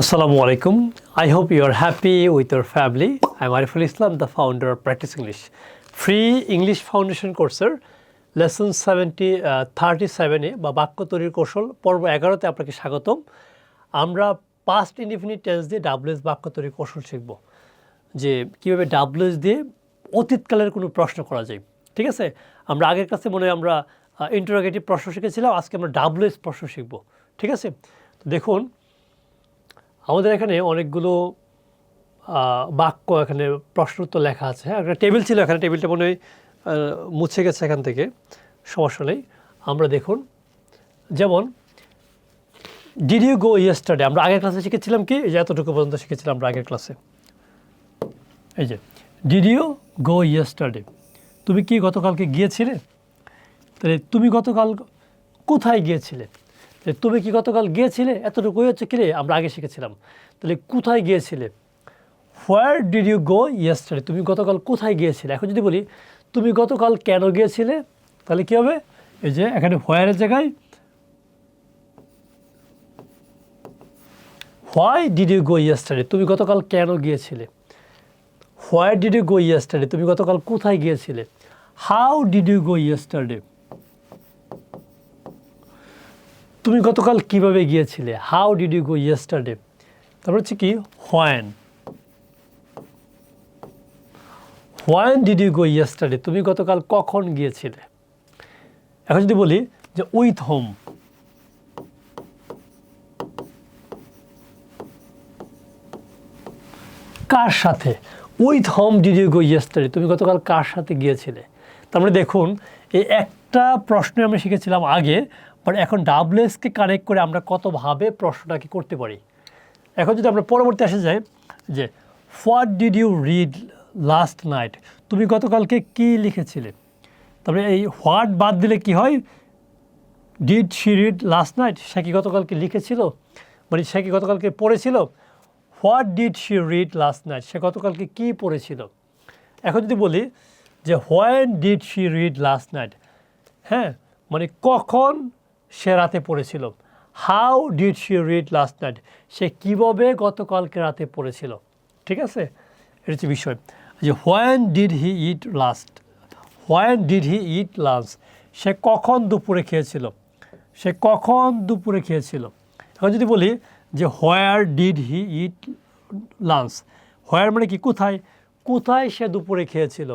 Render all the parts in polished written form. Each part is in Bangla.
Assalamu alaikum. I hope you are happy with your family. I'm Ariful Islam, the founder of Practice English. Free English Foundation কোর্সের লেসন 37 বা বাক্য তৈরির কৌশল পর্ব 11তে আপনাকে স্বাগতম। আমরা পাস্ট ইনডিফিনিট টেন্স দিয়ে ডাব্লিউএস বাক্য তৈরির কৌশল শিখব, যে কীভাবে ডাব্লিউএস দিয়ে অতীতকালের কোনো প্রশ্ন করা যায়। ঠিক আছে, আমরা আগের ক্লাসে মনে হয় আমরা ইন্টারোগেটিভ প্রশ্ন শিখেছিলাম, আজকে আমরা ডাব্লিউএস প্রশ্ন শিখব। ঠিক আছে, তো দেখুন আমাদের এখানে অনেকগুলো বাক্য এখানে প্রশ্ন উত্তর লেখা আছে। হ্যাঁ, একটা টেবিল ছিল, এখানে টেবিলটা মনে হয় মুছে গেছে এখান থেকে, সমস্যা নেই। আমরা দেখুন, যেমন ডিড ইউ গো ইয়েস্টারডে, আমরা আগের ক্লাসে শিখেছিলাম কি, এই যে এতটুকু পর্যন্ত শিখেছিলাম আমরা আগের ক্লাসে। এই যে ডিড ইউ গো ইয়েস্টারডে, তুমি কি গতকালকে গিয়েছিলে? তাহলে তুমি গতকাল কোথায় গিয়েছিলে? তুমি কি গতকাল গিয়েছিলে, এতটুকুই হচ্ছে কি রে আমরা আগে শিখেছিলাম। তাহলে কোথায় গিয়েছিলে, where did you go yesterday, তুমি গতকাল কোথায় গিয়েছিলে। এখন যদি বলি তুমি গতকাল কেন গিয়েছিলে, তাহলে কী হবে, এই যে এখানে হোয়ারের জায়গায় why did you go yesterday, তুমি গতকাল কেন গিয়েছিলে। Where did you go yesterday, তুমি গতকাল কোথায় গিয়েছিলে। How did you go yesterday, তুমি গতকাল কীভাবে গিয়েছিলে। How did you go yesterday. তারপর হচ্ছে কি when, when did you go yesterday, তুমি গতকাল কখন গিয়েছিলে। এখন যদি বলি যে উইথ হোম, কার সাথে। With whom did you go yesterday, তুমি গতকাল কার সাথে গিয়েছিলে। তারপরে দেখুন এই একটা প্রশ্ন আমরা শিখেছিলাম আগে, বাট এখন ডাব্লিউএসকে কানেক্ট করে আমরা কতভাবে প্রশ্নটাকে করতে পারি। এখন যদি আমরা পরবর্তী আসে যাই, যে what did you read last night, তুমি গতকালকে কী লিখেছিলে। তারপরে এই হোয়াট বাদ দিলে কি হয়, did she read last night, সে কি গতকালকে লিখেছিল, মানে সে কি গতকালকে পড়েছিল। What did she read last night, সে গতকালকে কী পড়েছিল। এখন যদি বলি যে when did she read last night, হ্যাঁ মানে কখন সে রাতে পড়েছিল। How did she read last night, সে কীভাবে গতকালকে রাতে পড়েছিল। ঠিক আছে, এটা হচ্ছে বিষয়। যে when did he eat last, when did he eat lunch, সে কখন দুপুরে খেয়েছিল, সে কখন দুপুরে খেয়েছিল। এখন যদি বলি যে where did he eat lunch, হোয়ার মানে কি কোথায়, কোথায় সে দুপুরে খেয়েছিল।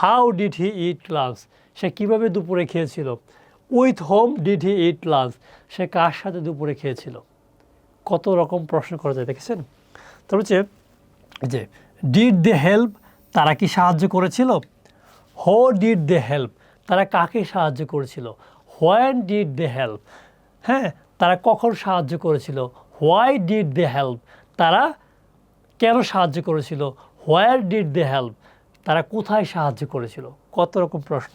How did he eat lunch, সে কীভাবে দুপুরে খেয়েছিল। With whom did he eat lunch, সে কার সাথে দুপুরে খেয়েছিল। কত রকম প্রশ্ন করা যায় দেখেছেন। তারপর হচ্ছে যে ডিড দে হেল্প, তারা কি সাহায্য করেছিল। হো ডিড দে হেল্প, তারা কাকে সাহায্য করেছিল। হোয়েন ডিড দে হেল্প, হ্যাঁ তারা কখন সাহায্য করেছিল। হোয়াই ডিড দে হেল্প, তারা কেন সাহায্য করেছিল। হোয়ার ডিড দে হেল্প, তারা কোথায় সাহায্য করেছিল। কত রকম প্রশ্ন।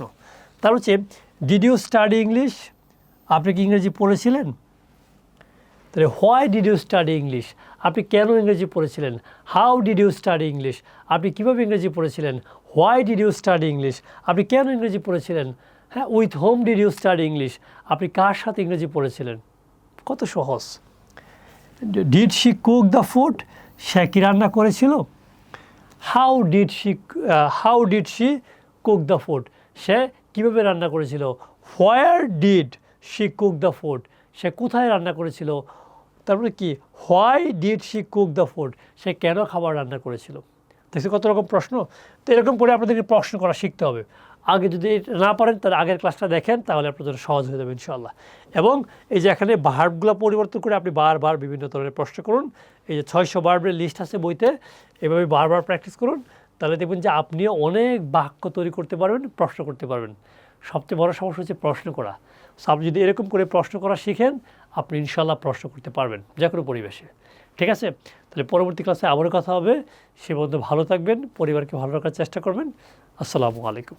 তার হচ্ছে ডিড ইউ স্টাডি ইংলিশ, আপনি কি ইংরেজি পড়েছিলেন। তাহলে why did you study English, আপনি কেন ইংরেজি পড়েছিলেন। How did you study English, আপনি কীভাবে ইংরেজি পড়েছিলেন। Why did you study English, আপনি কেন ইংরেজি পড়েছিলেন। হ্যাঁ with whom did you study English, আপনি কার সাথে ইংরেজি পড়েছিলেন। কত সহজ। Did she cook the food, সে কি রান্না করেছিল। How did she cook the food, সে কীভাবে রান্না করেছিল। Where did she cook the food, সে কোথায় রান্না করেছিল। তারপরে কি why did she cook the food, সে কেন খাবার রান্না করেছিল। দেখছি কত রকম প্রশ্ন। তো এরকম করে আপনাদেরকে প্রশ্ন করা শিখতে হবে। আগে যদি না পারেন তাহলে আগের ক্লাসটা দেখেন, তাহলে আপনাদের সহজ হয়ে যাবে ইনশাআল্লাহ। এবং এই যে এখানে ভার্বগুলো পরিবর্তন করে আপনি বারবার বিভিন্ন ধরনের প্রশ্ন করুন। এই যে 600 ভার্বের লিস্ট আছে বইতে, এভাবে বারবার প্র্যাকটিস করুন, তাহলে দেখবেন যে আপনিও অনেক বাক্য তৈরি করতে পারবেন, প্রশ্ন করতে পারবেন। সবচেয়ে বড় সমস্যা হচ্ছে প্রশ্ন করা। সো আপনি যদি এরকম করে প্রশ্ন করা শিখেন, আপনি ইনশাআল্লাহ প্রশ্ন করতে পারবেন যে কোনো পরিবেশে। ঠিক আছে, তাহলে পরবর্তী ক্লাসে আবারও কথা হবে। সে পর্যন্ত ভালো থাকবেন, পরিবারকে ভালো রাখার চেষ্টা করবেন। আসসালামু আলাইকুম।